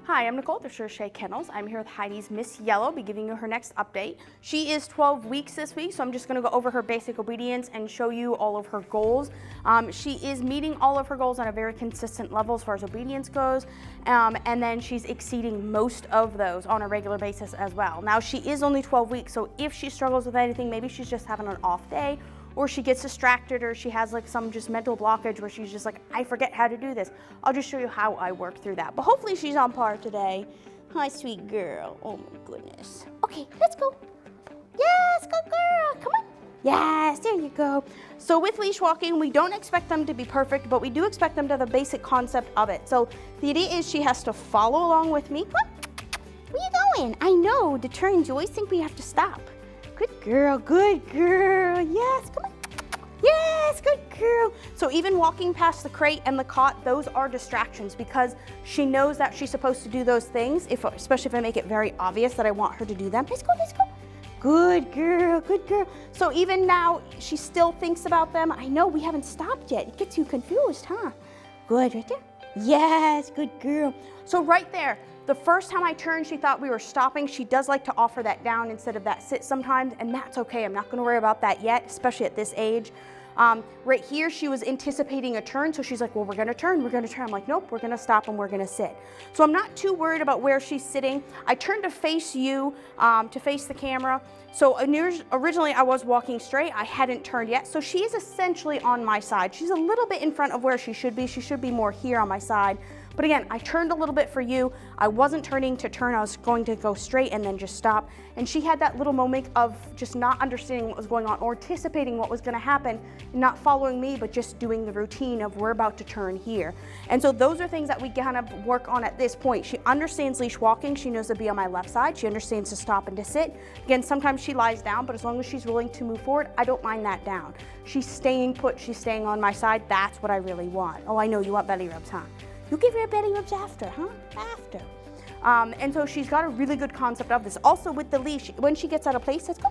Hi, I'm Nicole, the Recherche Kennels. I'm here with Heidi's Miss Yellow, be giving you her next update. She is 12 weeks this week, so I'm just going to go over her basic obedience and show you all of her goals. She is meeting all of her goals on a very consistent level as far as obedience goes, and then she's exceeding most of those on a regular basis as well. Now, she is only 12 weeks, so if she struggles with anything, maybe she's just having an off day, or she gets distracted, or she has like some just mental blockage where she's just like, I forget how to do this. I'll just show you how I work through that. But hopefully she's on par today. Hi, sweet girl. Oh my goodness. Okay, let's go. Yes, good girl, come on. Yes, there you go. So with leash walking, we don't expect them to be perfect, but we do expect them to have the basic concept of it. So the idea is she has to follow along with me. Come on. Where you going? I know, the turns, you always think we have to stop. Good girl, good girl. Yes, come on. Yes, good girl. So even walking past the crate and the cot, those are distractions because she knows that she's supposed to do those things, especially if I make it very obvious that I want her to do them. Let's go, let's go. Good girl, good girl. So even now, she still thinks about them. I know we haven't stopped yet. It gets you confused, huh? Good, right there. Yes, good girl. So right there, the first time I turned, she thought we were stopping. She does like to offer that down instead of that sit sometimes, and that's okay. I'm not gonna worry about that yet, especially at this age. Right here, she was anticipating a turn, so she's like, well, we're gonna turn, we're gonna turn. I'm like, nope, we're gonna stop and we're gonna sit. So I'm not too worried about where she's sitting. I turned to face you, to face the camera. So originally I was walking straight, I hadn't turned yet, so she is essentially on my side. She's a little bit in front of where she should be. She should be more here on my side. But again, I turned a little bit for you. I wasn't turning to turn, I was going to go straight and then just stop. And she had that little moment of just not understanding what was going on or anticipating what was gonna happen, not following me, but just doing the routine of we're about to turn here. And so those are things that we kind of work on at this point. She understands leash walking. She knows to be on my left side. She understands to stop and to sit. Again, sometimes she lies down, but as long as she's willing to move forward, I don't mind that down. She's staying put, she's staying on my side. That's what I really want. Oh, I know you want belly rubs, huh? You give her belly rubs after, huh? After. And so she's got a really good concept of this. Also with the leash, when she gets out of place, let's go.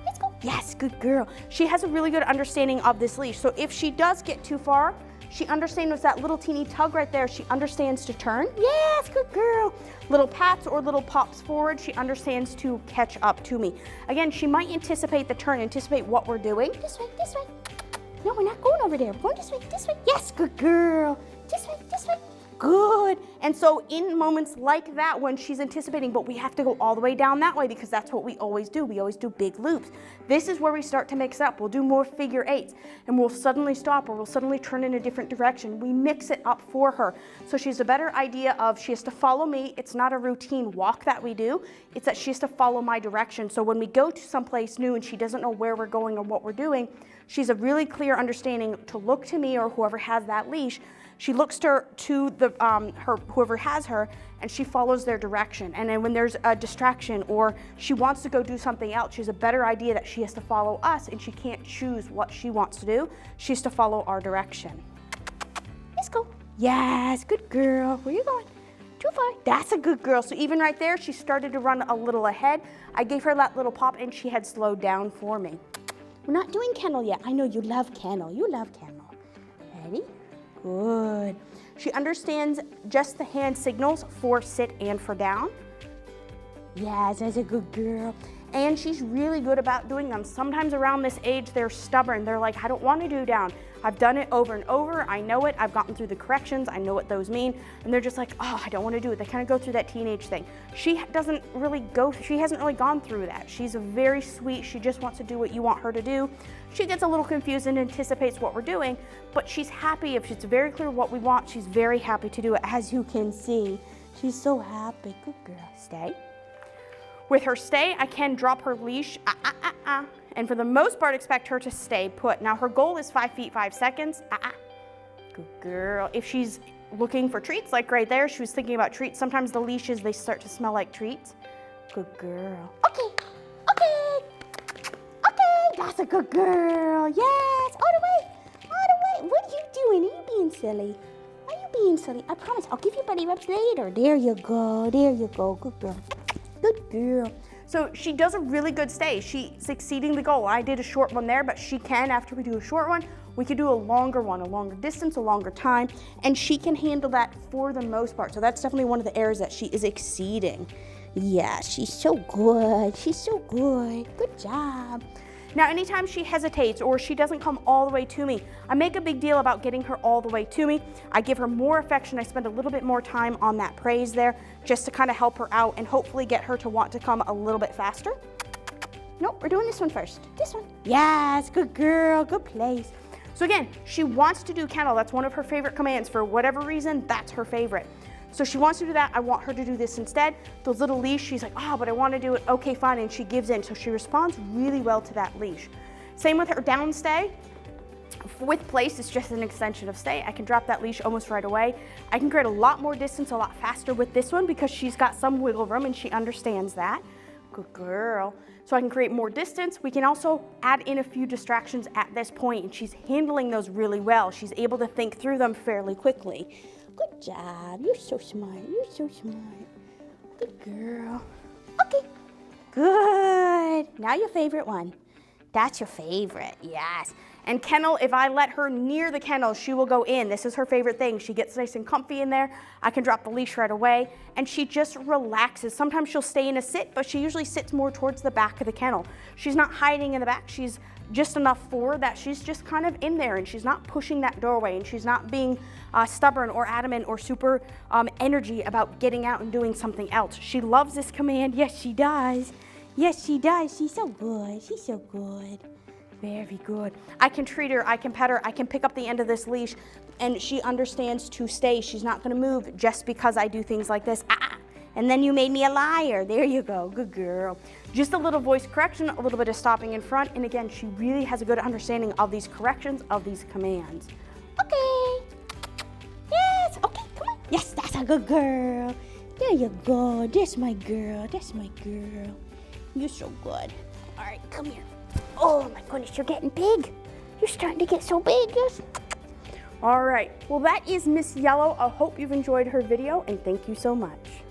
Let's go. Yes, good girl. She has a really good understanding of this leash. So if she does get too far, she understands that little teeny tug right there. She understands to turn. Yes, good girl. Little pats or little pops forward. She understands to catch up to me. Again, she might anticipate the turn, anticipate what we're doing. This way, this way. No, we're not going over there. We're going this way, this way. Yes, good girl. This way, this way. Good. And so in moments like that, when she's anticipating, but we have to go all the way down that way because that's what we always do. We always do big loops. This is where we start to mix up. We'll do more figure eights and we'll suddenly stop or we'll suddenly turn in a different direction. We mix it up for her. So she's a better idea of she has to follow me. It's not a routine walk that we do. It's that she has to follow my direction. So when we go to someplace new and she doesn't know where we're going or what we're doing, she's a really clear understanding to look to me or whoever has that leash. She looks to whoever has her, and she follows their direction. And then when there's a distraction or she wants to go do something else, she has a better idea that she has to follow us and she can't choose what she wants to do. She has to follow our direction. Let's go. Yes, good girl. Where are you going? Too far. That's a good girl. So even right there, she started to run a little ahead. I gave her that little pop and she had slowed down for me. We're not doing kennel yet. I know you love kennel. You love kennel. Ready? Good. She understands just the hand signals for sit and for down. Yes, that's a good girl. And she's really good about doing them. Sometimes around this age, they're stubborn. They're like, I don't want to do down. I've done it over and over. I know it. I've gotten through the corrections. I know what those mean. And they're just like, oh, I don't want to do it. They kind of go through that teenage thing. She hasn't really gone through that. She's a very sweet. She just wants to do what you want her to do. She gets a little confused and anticipates what we're doing, but she's happy. If it's very clear what we want, she's very happy to do it, as you can see. She's so happy. Good girl. Stay. With her stay, I can drop her leash, and for the most part, expect her to stay put. Now, her goal is 5 feet, 5 seconds, Good girl. If she's looking for treats, like right there, she was thinking about treats. Sometimes the leashes, they start to smell like treats. Good girl. Okay, okay, okay, that's a good girl. Yes, all the way, all the way. What are you doing? Are you being silly? Are you being silly? I promise, I'll give you belly rubs later. There you go, good girl. Good girl. So she does a really good stay. She's exceeding the goal. I did a short one there, but she can, after we do a short one, we could do a longer one, a longer distance, a longer time, and she can handle that for the most part. So that's definitely one of the areas that she is exceeding. Yeah, she's so good. She's so good. Good job. Now, anytime she hesitates or she doesn't come all the way to me, I make a big deal about getting her all the way to me. I give her more affection. I spend a little bit more time on that praise there just to kind of help her out and hopefully get her to want to come a little bit faster. Nope, we're doing this one first. This one. Yes, good girl, good place. So again, she wants to do kennel. That's one of her favorite commands. For whatever reason, that's her favorite. So she wants to do that. I want her to do this instead. Those little leash, she's like, oh, but I want to do it. Okay, fine, and she gives in. So she responds really well to that leash. Same with her down stay. With place, it's just an extension of stay. I can drop that leash almost right away. I can create a lot more distance, a lot faster with this one because she's got some wiggle room and she understands that. Good girl. So I can create more distance. We can also add in a few distractions at this point, and she's handling those really well. She's able to think through them fairly quickly. Good job. You're so smart. You're so smart. Good girl. Okay. Good. Now your favorite one. That's your favorite. Yes. And kennel, if I let her near the kennel, she will go in. This is her favorite thing. She gets nice and comfy in there. I can drop the leash right away, and she just relaxes. Sometimes she'll stay in a sit, but she usually sits more towards the back of the kennel. She's not hiding in the back. She's just enough forward that she's just kind of in there, and she's not pushing that doorway, and she's not being stubborn or adamant or super energy about getting out and doing something else. She loves this command. Yes, she does. Yes, she does. She's so good. She's so good. Very good. I can treat her, I can pet her, I can pick up the end of this leash, and she understands to stay. She's not gonna move just because I do things like this. And then you made me a liar. There you go, good girl. Just a little voice correction, a little bit of stopping in front, and again, she really has a good understanding of these corrections, of these commands. Okay. Yes, okay, come on. Yes, that's a good girl. There you go, that's my girl, that's my girl. You're so good. All right, come here. Oh my goodness, you're getting big. You're starting to get so big, yes. All right, well that is Miss Yellow. I hope you've enjoyed her video and thank you so much.